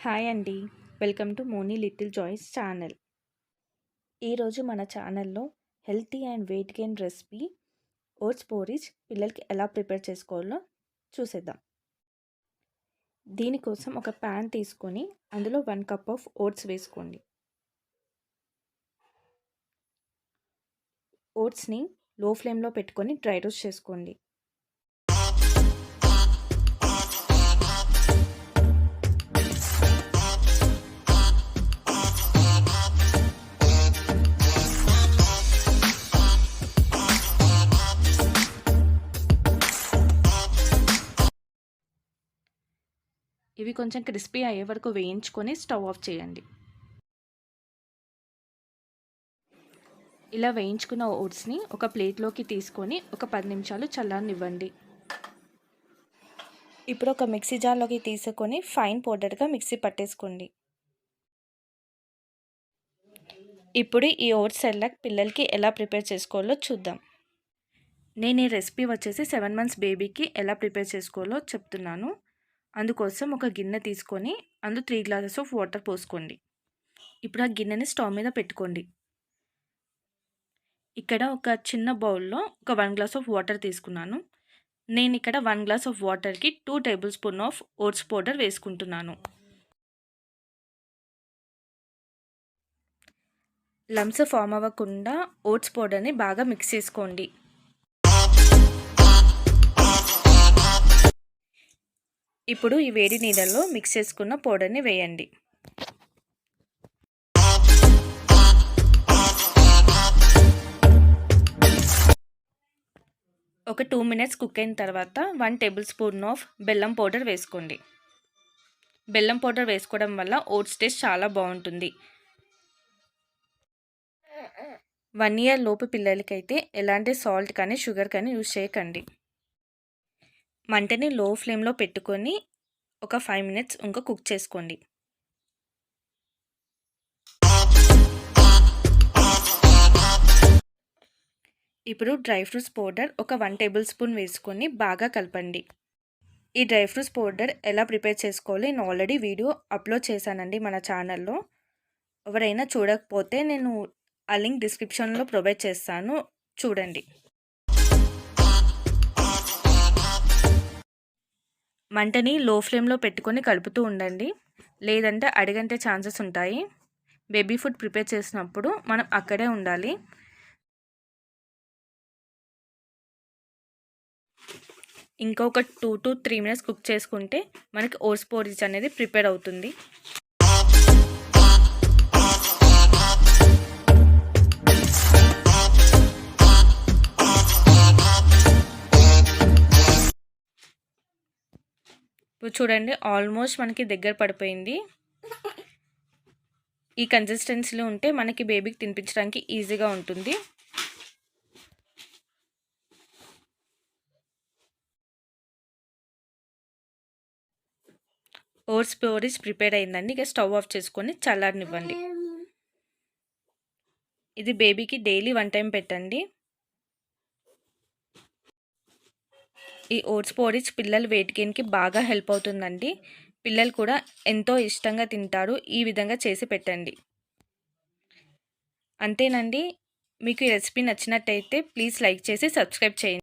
Hi అండి. Welcome to Moni little joys channel. ఈరోజు మన ఛానల్లో healthy and weight gain recipe oats porridge పిల్లలకి ఎలా ప్రిపేర్ చేసుకోవాలో చూసేద్దాం. దీనికోసం ఒక ప్యాన్ తీసుకొని అందులో 1 కప్ ఆఫ్ ఓట్స్ వేసుకోండి. ఓట్స్ని లో ఫ్లేమ్లో పెట్టుకొని డ్రై రోస్ట్ చేసుకోండి. ఇవి కొంచెం క్రిస్పీ అయ్యే వరకు వేయించుకొని స్టవ్ ఆఫ్ చేయండి. ఇలా వేయించుకున్న ఓట్స్ని ఒక ప్లేట్లోకి తీసుకొని ఒక 10 నిమిషాలు చల్లారనివ్వండి. ఇప్పుడు ఒక మిక్సీ జార్లోకి తీసుకొని ఫైన్ పౌడర్గా మిక్సీ పట్టేసుకోండి. ఇప్పుడు ఈ ఓట్స్ సెర్లాక్ పిల్లలకి ఎలా ప్రిపేర్ చేసుకోవాలో చూద్దాం. నేను ఈ రెసిపీ వచ్చేసి 7 మంత్స్ బేబీకి ఎలా ప్రిపేర్ చేసుకోవాలో చెప్తున్నాను. అందుకోసం ఒక గిన్నె తీసుకొని అందులో 3 గ్లాసెస్ ఆఫ్ వాటర్ పోసుకోండి. ఇప్పుడు ఆ గిన్నెని స్టవ్ మీద పెట్టుకోండి. ఇక్కడ ఒక చిన్న బౌల్లో ఒక 1 గ్లాస్ ఆఫ్ వాటర్ తీసుకున్నాను. నేను ఇక్కడ 1 గ్లాస్ ఆఫ్ వాటర్కి 2 table spoon of votes powder వేసుకుంటున్నాను. లంప్స్ ఫామ్ అవ్వకుండా ఓట్స్ పౌడర్ని బాగా మిక్స్ చేసుకోండి. ఇప్పుడు ఈ వేడి నీళ్ళల్లో మిక్స్ చేసుకున్న పౌడర్ని వేయండి. ఒక 2 మినిట్స్ కుక్ అయిన తర్వాత 1 టేబుల్ స్పూన్ ఆఫ్ బెల్లం పౌడర్ వేసుకోండి. బెల్లం పౌడర్ వేసుకోవడం వల్ల ఓట్స్ టేస్ట్ చాలా బాగుంటుంది. 1 ఇయర్ లోపు పిల్లలకైతే ఎలాంటి సాల్ట్ కానీ షుగర్ కానీ యూజ్ చేయకండి. మంటని లో ఫ్లేమ్లో పెట్టుకొని ఒక 5 మినిట్స్ ఇంకా కుక్ చేసుకోండి. ఇప్పుడు డ్రై ఫ్రూట్స్ పౌడర్ ఒక 1 టేబుల్ స్పూన్ వేసుకొని బాగా కలపండి. ఈ డ్రై ఫ్రూట్స్ పౌడర్ ఎలా ప్రిపేర్ చేసుకోవాలి నేను ఆల్రెడీ వీడియో అప్లోడ్ చేశానండి మన ఛానల్లో. ఎవరైనా చూడకపోతే నేను ఆ లింక్ డిస్క్రిప్షన్లో ప్రొవైడ్ చేస్తాను, చూడండి. మంటని లో ఫ్లేమ్లో పెట్టుకొని కలుపుతూ ఉండండి, లేదంటే అడుగంటే ఛాన్సెస్ ఉంటాయి. బేబీ ఫుడ్ ప్రిపేర్ చేసినప్పుడు మనం అక్కడే ఉండాలి. ఇంకొక 2 to 3 మినిట్స్ కుక్ చేసుకుంటే మనకి ఓట్స్ పోరిజ్ అనేది ప్రిపేర్ అవుతుంది. ఇప్పుడు చూడండి, ఆల్మోస్ట్ మనకి దగ్గర పడిపోయింది. ఈ కన్సిస్టెన్సీలో ఉంటే మనకి బేబీకి తినిపించడానికి ఈజీగా ఉంటుంది. ఓట్స్ పోరిజ్ ప్రిపేర్ అయిందండి. ఇక స్టవ్ ఆఫ్ చేసుకొని చల్లారనివ్వండి. ఇది బేబీకి డైలీ 1 టైం పెట్టండి. ఈ ఓట్స్ పోరిజ్ పిల్లల వెయిట్ గెయిన్కి బాగా హెల్ప్ అవుతుందండి. పిల్లలు కూడా ఎంతో ఇష్టంగా తింటారు. ఈ విధంగా చేసి పెట్టండి. అంతేనండి. మీకు ఈ రెసిపీ నచ్చినట్టయితే ప్లీజ్ లైక్ చేసి సబ్స్క్రైబ్ చేయండి.